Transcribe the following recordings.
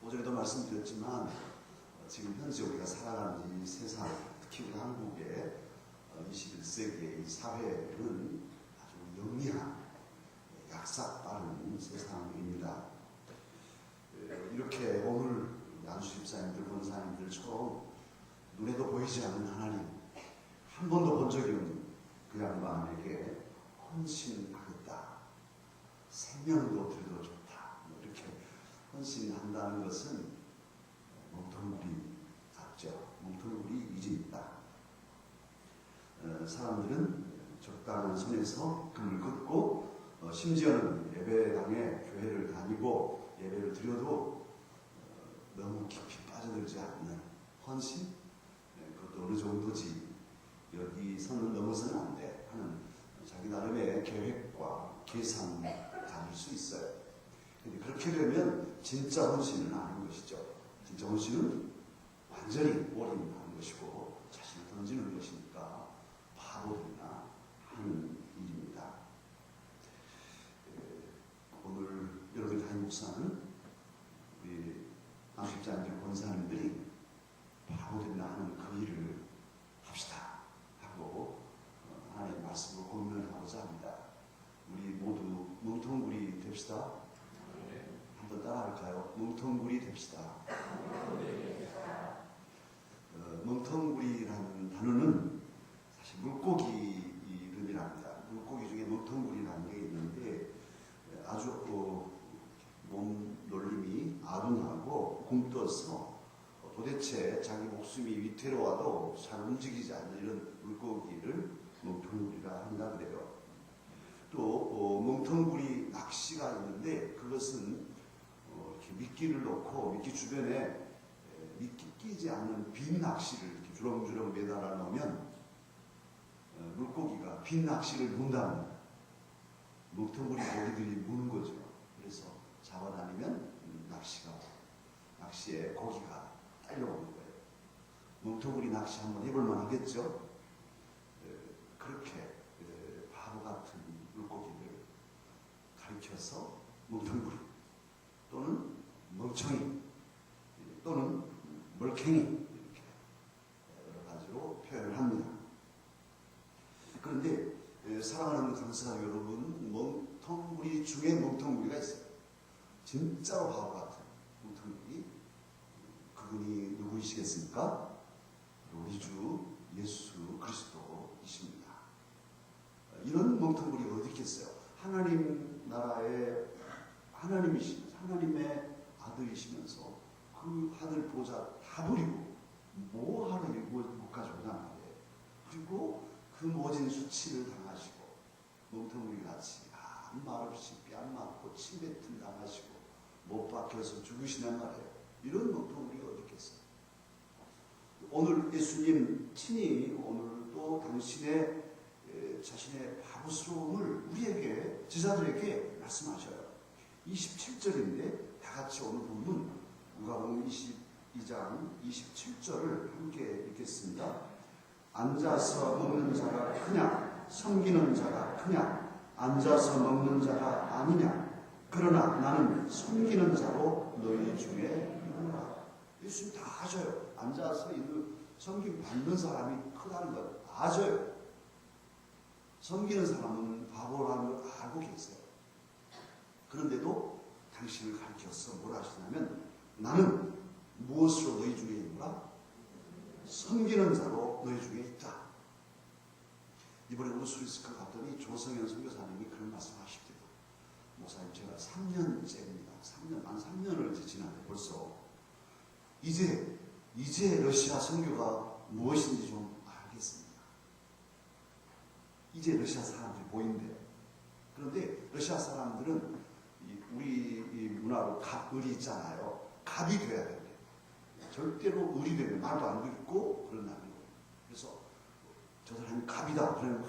오전에도 말씀드렸지만 지금 현재 우리가 살아가는 이 세상, 특히 우리 한국의 21세기의 이 사회는 아주 영리한 약삭 빠른 세상입니다. 이렇게 오늘 안수 집사님들, 권사님들처럼 눈에도 보이지 않는 하나님, 한 번도 본 적이 없는 그 양반에게 헌신하겠다, 생명도 드려도 좋다, 이렇게 헌신한다는 것은 몽텅구리 같죠. 몽텅구리 이제 있다. 사람들은 적당한 선에서 금을 끊고 심지어는 예배당에 교회를 다니고 예배를 드려도 너무 깊이 빠져들지 않는 헌신, 그것도 어느 정도지 여기 선을 넘어서는 안 돼 하는 자기 나름의 계획과 계산을 가질 수 있어요. 근데 그렇게 되면 진짜 헌신은 아닌 것이죠. 진짜 헌신은 완전히 올인하는 것이고 자신을 던지는 것이니까 바보들이나 하는 일입니다. 오늘 여러분의 담임 목사는 우리 안수집사님들, 권사님들이 바보들이나 하는 그 일을 합시다 하고 하나님의 말씀으로 고민을 하고자 합니다. 우리 모두 뭉텅구리 됩시다. 한번 따라할까요? 뭉텅구리 됩시다. 뭉텅구리라는 단어는 사실 물고기 이름이랍니다. 물고기 중에 뭉텅구리라는 게 있는데 아주 몸 놀림이 아둔하고 굼떠서 도대체 자기 목숨이 위태로워도 잘 움직이지 않는 이런 물고기를 뭉텅구리라 한다 그래요. 또 뭉텅구리 낚시가 있는데 그것은 이렇게 미끼를 놓고 미끼 주변에 미끼 끼지 않는 빈 낚시를 이렇게 주렁주렁 매달아 놓으면 물고기가 빈 낚시를 문답니다. 뭉텅구리 고기들이 무는 거죠. 그래서 잡아다니면 낚시에 고기가 딸려오는 거예요. 뭉텅구리 낚시 한번 해볼만 하겠죠? 그렇게 바보 같은 물고기를 가리켜서 뭉텅구리 또는 멍청이 또는 멀캥이 이렇게 여러 가지로 표현을 합니다. 그런데 사랑하는 강사 여러분, 멍텅구리 중에 멍텅구리가 있어요. 진짜로 바보 같은 멍텅구리. 그분이 누구이시겠습니까? 우리 주 예수 그리스도이십니다. 이런 멍텅구리가 어디 있겠어요? 하나님 나라의 하나님이시면서 하나님의 아들이시면서 그 하늘 보좌 다 버리고 뭐 하러 못 가져오냐 말이에요. 그리고 그 모진 수치를 당하시고 멍텅구리 같이 아무 말 없이 뺨 맞고 침뱉음 당하시고 못 박혀서 죽으시냔 말이에요. 이런 멍텅구리가 어디 있겠어요? 오늘 예수님 친히 오늘도 당신의 자신의 바보스러움을 우리에게 제자들에게 말씀하셔요. 27절인데 다 같이 오늘 본문 누가복음 22장 27절을 함께 읽겠습니다. 앉아서 먹는 자가 크냐 섬기는 자가 크냐 앉아서 먹는 자가 아니냐 그러나 나는 섬기는 자로 너희 중에 있노라. 예수님 다 아셔요. 앉아서 있는 섬김 받는 사람이 크다는 걸 아셔요. 섬기는 사람은 바보라는 걸 알고 계세요. 그런데도 당신을 가르쳐서 뭐라 하시냐면 나는 무엇으로 너희 중에 있노라? 섬기는 자로 너희 중에 있다. 이번에 우스리스크 갔더니 조성현 선교사님이 그런 말씀 하십니다. 목사님 제가 3년째입니다. 만 3년을 지났는데 벌써 이제 러시아 선교가 무엇인지 좀 알겠습니다. 이제 러시아 사람들이 보인대요. 그런데 러시아 사람들은 우리 문화로 갑을이 있잖아요. 갑이 돼야 돼요. 절대로 을이 되면 말도 안 듣고 그런다는 거예요. 그래서 저 사람이 갑이다 그러면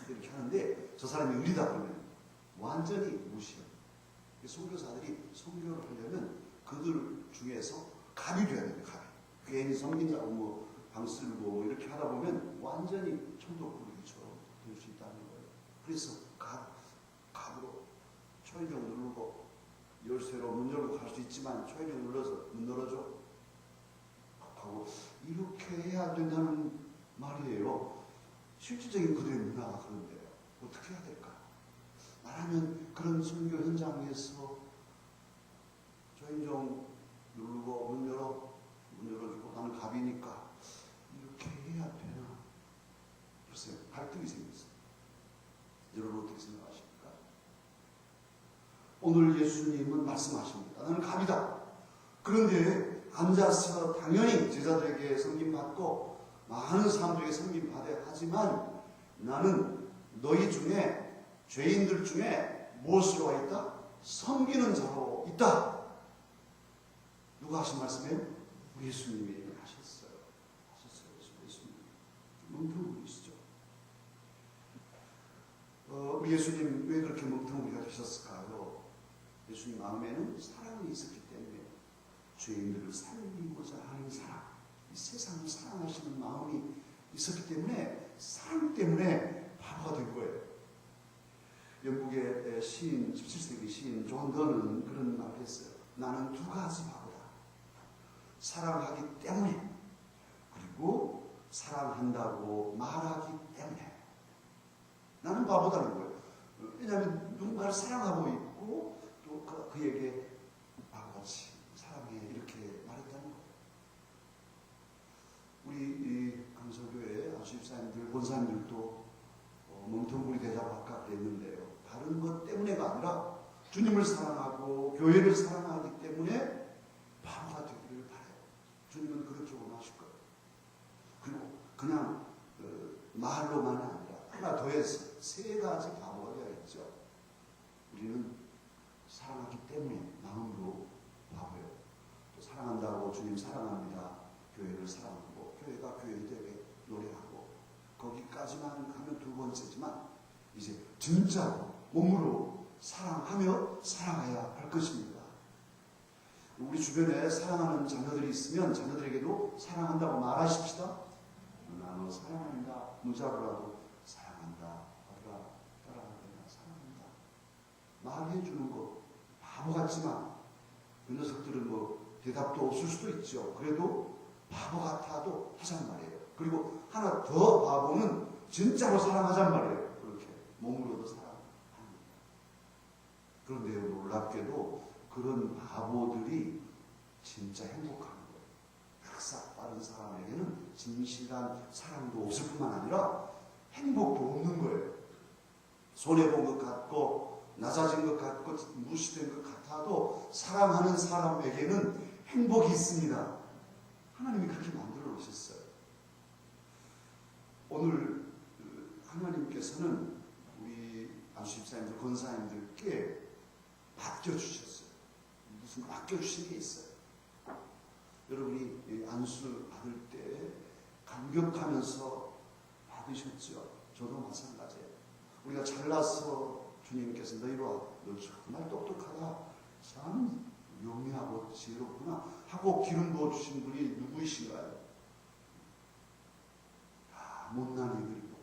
이렇게 하는데 저 사람이 을이다 그러면 완전히 무시해요. 선교사들이 선교를 하려면 그들 중에서 갑이 돼야 돼요. 갑이. 괜히 섬긴다고 뭐 방쓸고 뭐 이렇게 하다 보면 완전히 천도꾸러기처럼 될 수 있다는 거예요. 그래서 갑으로 초인종 누르고 열쇠로 문 열고 갈 수 있지만 초인종 눌러서 문 열어줘 하고 이렇게 해야 된다는 말이에요. 실질적인 그들의 문화가 그런데요. 어떻게 해야 될까? 말하면 그런 선교 현장에서 초인종 누르고 문 열어주고 나는 갑이니까 이렇게 해야 되나? 글쎄요. 갈등이 생겼어요. 여러분 어떻게 생각하십니까? 오늘 예수님은 말씀하십니다. 나는 갑이다. 그런데 앉아서 당연히 제자들에게 섬김받고 많은 사람들에게 섬김받아야 하지만 나는 너희 중에 죄인들 중에 무엇으로 와 있다? 섬기는 자로 있다. 누가 하신 말씀이에요? 우리 예수님이 하셨어요. 예수님. 멍텅구리시죠. 우리 예수님 왜 그렇게 멍텅구리가 되셨을까요? 예수님 마음에는 사랑이 있었기 때문에 죄인들을 살리고자 하는 사랑, 이 세상을 사랑하시는 마음이 있었기 때문에 사랑 때문에 바보가 된 거예요. 영국의 시인, 17세기 시인 존 더는 그런 말을 했어요. 나는 두 가지 바보다. 사랑하기 때문에 그리고 사랑한다고 말하기 때문에 나는 바보다는 거예요. 왜냐하면 누군가를 사랑하고 있고 또 그에게 바보같이 사랑해 이렇게 말했다는 거예요. 우리 강서교회 안수집사님들, 권사님들도 멍텅구리 되자고 아까 그랬는데요. 다른 것 때문에가 아니라 주님을 사랑하고 교회를 사랑하기 때문에 바보가 되기를 바라요. 주님은 그렇게 원하실 거예요. 그리고 그냥 말로만이 아니라 하나 더해서 세 가지 바보가 되어야겠죠. 우리는 사랑하기 때문에 마음으로 바보예요. 또 사랑한다고 주님 사랑합니다. 교회를 사랑하고 교회가 교회를 되게 노래하고 거기까지만 가면 두 번째지만 이제 진짜로 몸으로 사랑하며 살아가야 할 것입니다. 우리 주변에 사랑하는 자녀들이 있으면 자녀들에게도 사랑한다고 말하십시다. 너 사랑한다. 문자로라도 사랑한다. 아들아, 따라하거나 사랑한다. 말해주는 거 바보 같지만 그 녀석들은 뭐 대답도 없을 수도 있죠. 그래도 바보 같아도 하자는 말이에요. 그리고 하나 더 바보는 진짜로 사랑하자는 말이에요. 그렇게 몸으로도 사랑합니다. 그런데 놀랍게도 그런 바보들이 진짜 행복한 거예요. 학사 빠른 사람에게는 진실한 사랑도 없을 뿐만 아니라 행복도 없는 거예요. 손해본 것 같고 낮아진 것 같고 무시된 것 같아도 사랑하는 사람에게는 행복이 있습니다. 하나님이 그렇게 만들어 놓으셨어요. 오늘 하나님께서는 우리 안수집사님들, 권사님들께 맡겨주셨어요. 무슨 맡겨주신 게 있어요. 여러분이 안수 받을 때 감격하면서 받으셨죠. 저도 마찬가지예요. 우리가 잘나서 주님께서 너희로 와, 너 정말 똑똑하다. 참 용이하고 지혜롭구나 하고 기름 부어주신 분이 누구이신가요? 못난 이들이고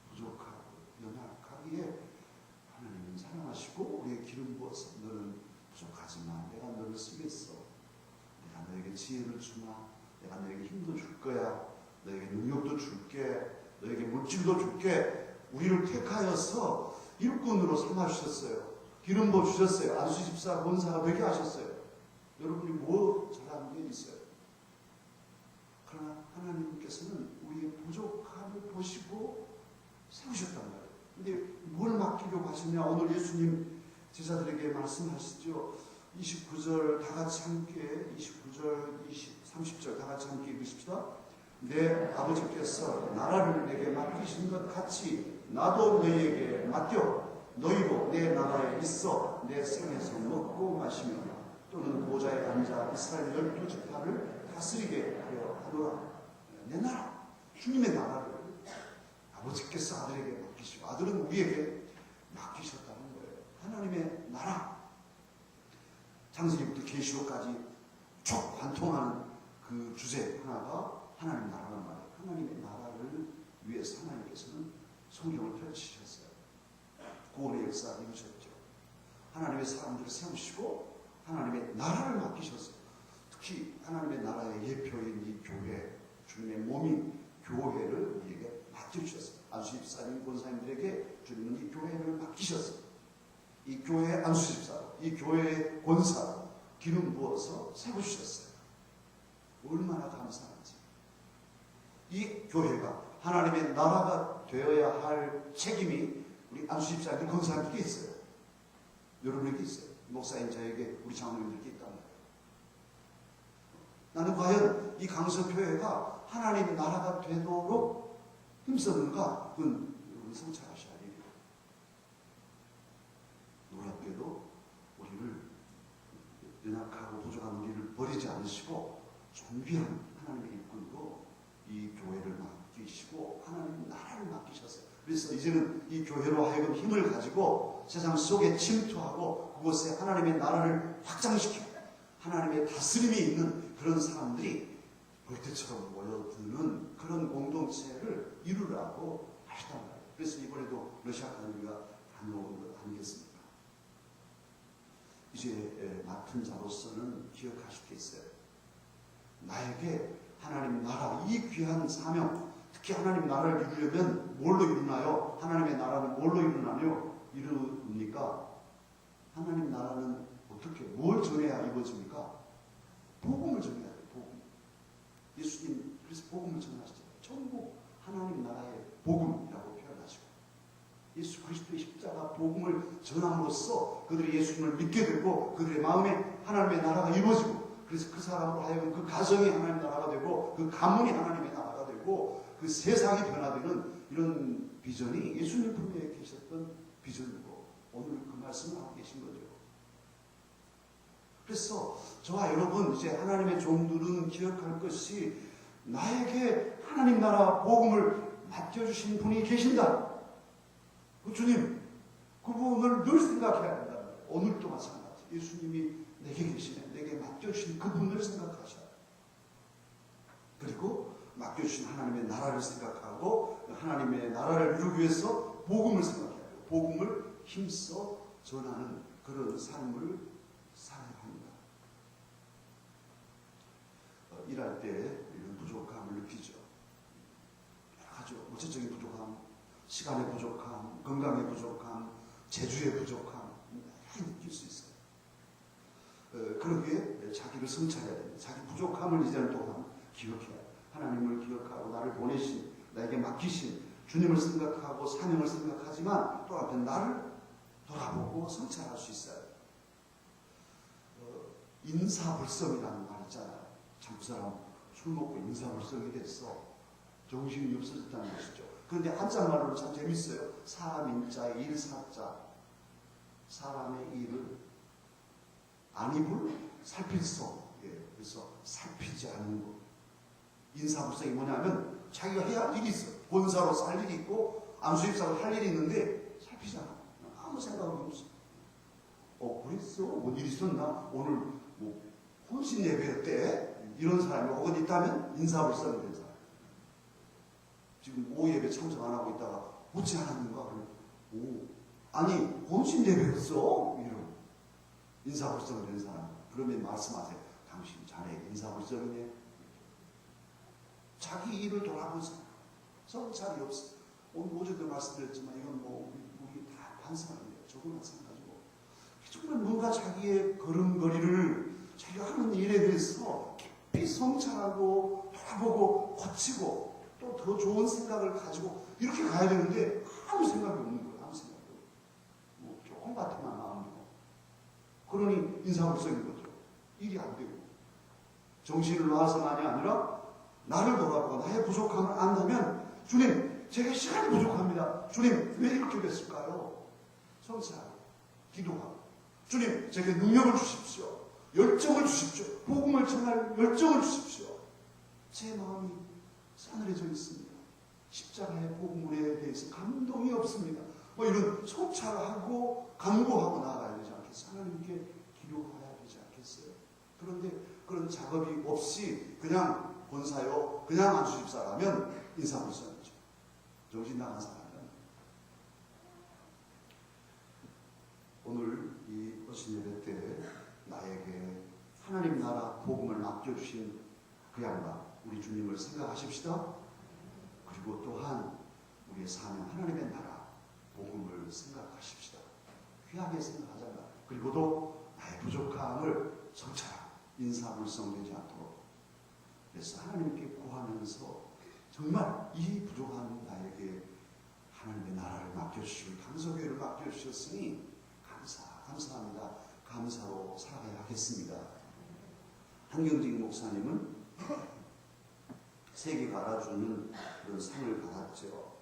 부족하고 연약하기에 하나님은 사랑하시고 우리의 기름 부어서 너는 부족하지만 내가 너를 쓰겠어. 내가 너에게 지혜를 주마. 내가 너에게 힘도 줄 거야. 너에게 능력도 줄게. 너에게 물질도 줄게. 우리를 택하여서 일꾼으로 삼아주셨어요. 기름 부어주셨어요. 안수집사, 권사가 되게 하셨어요. 여러분이 뭐 잘하는 게 있어요? 그러나 하나님께서는 우리의 부족함을 보시고 세우셨단 말이에요. 근데 뭘 맡기려고 하시냐? 오늘 예수님 제자들에게 말씀하시죠. 29절 다 같이 함께 29절, 30절 다 같이 함께 읽으십시다. 내 아버지께서 나라를 내게 맡기신 것 같이 나도 너희에게 맡겨 너희도 내 나라에 있어 내 생에서 먹고 마시며 또는 보좌에 앉아 이스라엘 12지파를 다스리게 하려 하노라. 내 나라, 주님의 나라를 아버지께서 아들에게 맡기시고 아들은 우리에게 맡기셨다는 거예요. 하나님의 나라. 창세기부터 계시록까지 쭉 관통하는 그 주제 하나가 하나님 나라란 말이에요. 하나님의 나라를 위해서 하나님께서는 성경을 펼치셨어요. 구원의 역사 이루셨죠. 하나님의 사람들을 세우시고 하나님의 나라를 맡기셨어요. 특히 하나님의 나라의 예표인 이 교회, 주님의 몸인 교회를 우리에게 맡겨주셨어요. 안수집사님, 권사님들에게 주님은 이 교회를 맡기셨어요. 이 교회의 안수집사로, 이 교회의 권사로 기름 부어서 세우셨어요. 얼마나 감사한지. 이 교회가 하나님의 나라가 되어야 할 책임이 우리 안수집사님, 권사님들께 있어요. 여러분에게 있어요. 목사인 저에게, 우리 장로님들께 있단 말이에요. 나는 과연 이 강서교회가 하나님의 나라가 되도록 힘썼는가? 그건 여러분 성찰하셔야 돼요. 놀랍게도 우리를, 연약하고 부족한 우리를 버리지 않으시고 존귀한 하나님의 일꾼으로 이 교회를 맡기시고 하나님 나라를 맡기셨어요. 그래서 이제는 이 교회로 하여금 힘을 가지고 세상 속에 침투하고 그곳에 하나님의 나라를 확장시키고 하나님의 다스림이 있는 그런 사람들이 볼때처럼 모여드는 그런 공동체를 이루라고 하시단 말이에요. 그래서 이번에도 러시아 가는가 다녀온 것 아니겠습니까? 이제 맡은 자로서는 기억하실 게 있어요. 나에게 하나님 나라, 이 귀한 사명, 특히 하나님 나라를 이루려면 뭘로 이루나요? 하나님의 나라는 뭘로 이루니까? 하나님 나라는 어떻게, 뭘 전해야 이루어집니까? 복음을 전해야 돼요. 복음. 예수님 그래서 복음을 전하시죠. 전부 하나님 나라의 복음이라고 표현하시고, 예수 그리스도의 십자가 복음을 전함으로써 그들이 예수님을 믿게 되고 그들의 마음에 하나님의 나라가 이루어지고, 그래서 그 사람으로 하여금 그 가정이 하나님의 나라가 되고 그 가문이 하나님의 나라가 되고 그 세상이 변화되는 이런 비전이 예수님 품에 계셨던 비전이고 오늘 그 말씀을 하고 계신 거죠. 그래서 저와 여러분, 이제 하나님의 종들은 기억할 것이, 나에게 하나님 나라 복음을 맡겨주신 분이 계신다. 그 주님, 그분을 늘 생각해야 된다. 오늘도 마찬가지. 예수님이 내게 계시네. 내게 맡겨주신 그분을 생각하셔야 돼요. 그리고 맡겨주신 하나님의 나라를 생각하고 하나님의 나라를 이루기 위해서 복음을 생각해야 돼요. 복음을 힘써 전하는 그런 삶을 살아야 합니다. 일할 때 이런 부족함을 느끼죠. 여러 가지物質적인 부족함, 시간의 부족함, 건강의 부족함, 재주의 부족함 많이 느낄 수 있어요. 그러기에 자기를 성찰해야 됩니다. 자기 부족함을 이제는 또한 기억해야 돼요. 하나님을 기억하고 나를 보내신, 나에게 맡기신 주님을 생각하고 사명을 생각하지만 또 한편 나를 돌아보고 성찰할 수 있어요. 인사불성이라는 말 있잖아요. 참 그 사람 술 먹고 인사불성이 됐어. 정신이 없어졌다는 것이죠. 그런데 한자말로 참 재밌어요. 사민자의 일사자, 사람의 일을 안입을 살필성. 그래서 살피지 않는 것. 인사불성이 뭐냐면 자기가 해야 할 일이 있어요. 본사로 살 일이 있고 안수집사로 할 일이 있는데 살피지 않아. 아무 생각이 없어. 그랬어? 뭔 일 있었나? 오늘 뭐 혼신 예배였대? 이런 사람이 혹은 있다면 인사불성이 된 사람. 지금 오후 예배 참석 안 하고 있다가 묻지 않았는가? 아니 혼신 예배였어? 이런 인사불성이 된 사람. 그러면 말씀하세요. 당신 자네 인사불성이네. 자기 일을 돌아보세요. 성찰이 없어. 오늘 오전도 말씀드렸지만 이건 뭐 우리 다 반성합니다. 저도 마찬가지고. 정말 뭔가 자기의 걸음걸이를 자기가 하는 일에 대해서 깊이 성찰하고 돌아보고 고치고 또 더 좋은 생각을 가지고 이렇게 가야 되는데 아무 생각이 없는 거예요. 아무 생각이 없는 거예요. 뭐 조금 같으면 마음이고. 그러니 인사불성인 거죠. 일이 안 되고. 정신을 놓아서만이 아니라 나를 돌아보고 나의 부족함을 안다면, 주님, 제가 시간이 부족합니다. 주님, 왜 이렇게 됐을까요? 성찰하고 기도하고, 주님, 제게 능력을 주십시오. 열정을 주십시오. 복음을 전할 열정을 주십시오. 제 마음이 싸늘해져 있습니다. 십자가의 복음에 대해서 감동이 없습니다. 뭐 이런 성찰하고 간구하고 나아가야 되지 않겠어요? 하나님께 기도해야 되지 않겠어요? 그런데 그런 작업이 없이 그냥 본사요, 그냥 안수집사라면 인사불성이죠. 정신 나간 사람은. 오늘 이 오신 예배 때 나에게 하나님 나라 복음을 맡겨주신 그 양반 우리 주님을 생각하십시다. 그리고 또한 우리의 사명 하나님의 나라 복음을 생각하십시다. 귀하게 생각하자라. 그리고도 나의 부족함을 성찰하고 인사불성되지 않도록. 그래서 하나님께 구하면서 정말 이 부족한 나에게 하나님의 나라를 맡겨주시고 강서교회를 맡겨주셨으니 감사합니다. 감사로 살아가야 하겠습니다. 한경직 목사님은 세계가 알아주는 그런 상을 받았죠.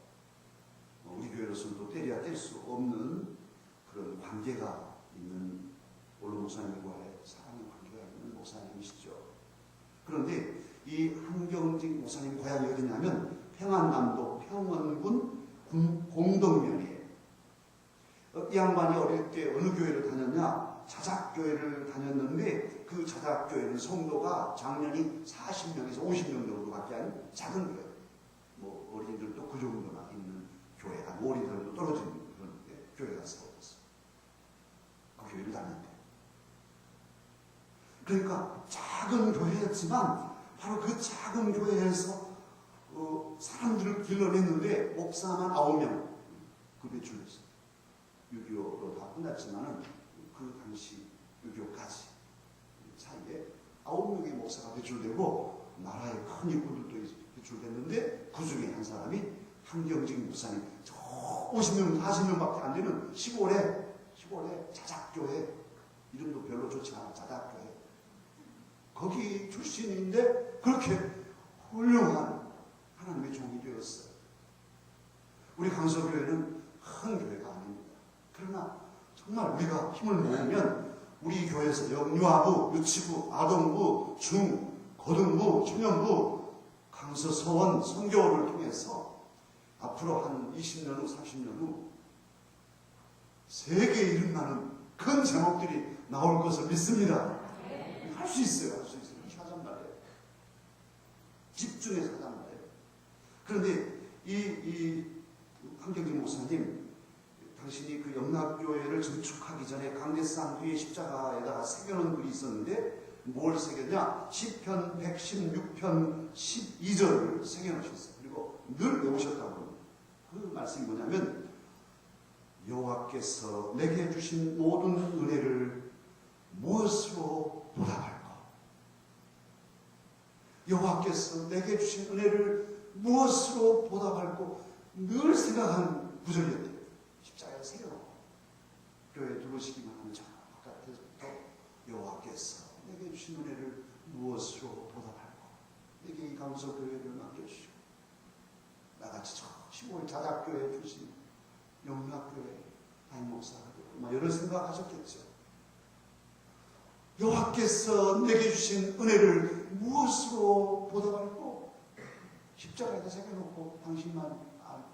우리 교회로서는 또 때려야 뗄 수 없는 그런 관계가 있는 원로 목사님과의 사랑의 관계가 있는 목사님이시죠. 그런데 이 한경직 목사님 고향이 어디냐면 평안남도 평원군 공덕면이에요. 이 양반이 어릴 때 어느 교회를 다녔냐? 자작교회를 다녔는데 그 자작교회는 성도가 작년이 40명에서 50명 정도밖에 안 되는 작은 교회. 뭐 어린이들도 그 정도나 있는 교회, 어린이들도 떨어진 그런 교회가 세워졌어. 그 교회를 다녔대. 그러니까 작은 교회였지만 바로 그 작은 교회에서 사람들을 길러냈는데 목사만 9명 그 배출했어요. 6.25로 다 끝났지만은 그 당시 6.25까지 사이에 9명의 목사가 배출되고 나라의 큰 인물들도 배출됐는데 그 중에 한 사람이 한경직 목사님. 저 50명, 40명밖에 안 되는 시골에 자작교회, 이름도 별로 좋지 않은 자작교회. 거기 출신인데 그렇게 훌륭한 하나님의 종이 되었어요. 우리 강서교회는 큰 교회가 아닙니다. 그러나 정말 우리가 힘을 모으면 우리 교회에서 영유아부, 유치부, 아동부, 중, 고등부, 청년부, 강서 서원 선교를 통해서 앞으로 한 20년 후, 30년 후 세계에 이름나는 큰 제목들이 나올 것을 믿습니다. 할 수 있어요. 할 수 있어요. 하잔 말이에요. 집중해서 하잔 말이에요. 그런데 이 한경직 목사님, 당신이 그 영락교회를 증축하기 전에 강대상 뒤에 십자가에다가 새겨놓은 글이 있었는데 뭘 새겼냐? 시편 116편 12절을 새겨놓으셨어요. 그리고 늘 외우셨다고 합니다. 그 말씀이 뭐냐면 여호와께서 내게 주신 모든 은혜를 무엇으로 보답할까? 여호와께서 내게 주신 은혜를 무엇으로 보답할까? 늘 생각하는 구절이었대요. 십자가에 새겨놓고 교회에 들어오시기만 하면 저 바깥에서부터 여호와께서 내게 주신 은혜를 무엇으로 보답할까? 내게 이 강서교회를 맡겨주시고 나같이 저 시골 자작교회 출신 영락교회 담임목사가 되고 여러 생각하셨겠죠. 여호와께서 내게 주신 은혜를 무엇으로 보답할까? 십자가에다 새겨놓고 당신만 알고.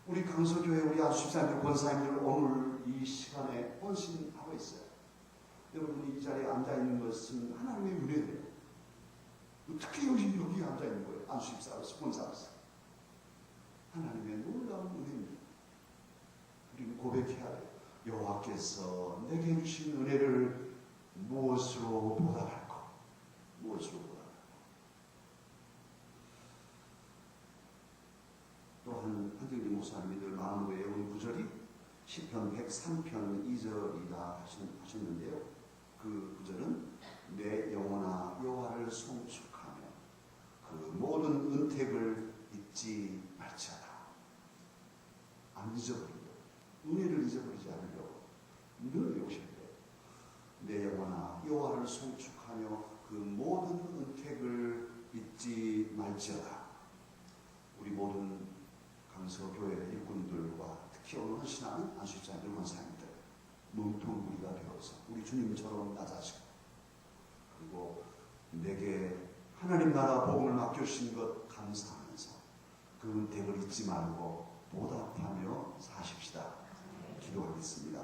우리 강서교회 우리 안수집사님들 권사님들 오늘 이 시간에 헌신하고 있어요. 여러분이 이 자리에 앉아있는 것은 하나님의 은혜예요. 특히 여기 앉아있는 거예요. 안수집사로서 권사로서 하나님의 놀라운 은혜입니다. 우리는 고백해야 돼요. 여호와께서 내게 주신 은혜를 무엇으로 보답할까? 무엇으로 보답할까? 또한 한경직 목사님이 늘 마음으로 외운 구절이 시편 103편 2절이다 하셨는데요. 그 구절은 내 영혼아 여호와를 송축하며 그 모든 은택을 잊지 말지어다. 안 잊어버리고 은혜를 잊어버리지 않으려고 늘 외우셔야 돼요. 내 영혼아 여호와를 송축하며 그 모든 은택을 잊지 말지어다. 우리 모든 강서교회 일꾼들과 특히 오늘 헌신하는 안수집사님들, 권사님들 몸통무리가 되어서 우리 주님처럼 낮아지고 그리고 내게 하나님 나라 복음을 맡겨주신 것 감사하면서 그 은택을 잊지 말고 보답하며 사십시다. 기도하겠습니다.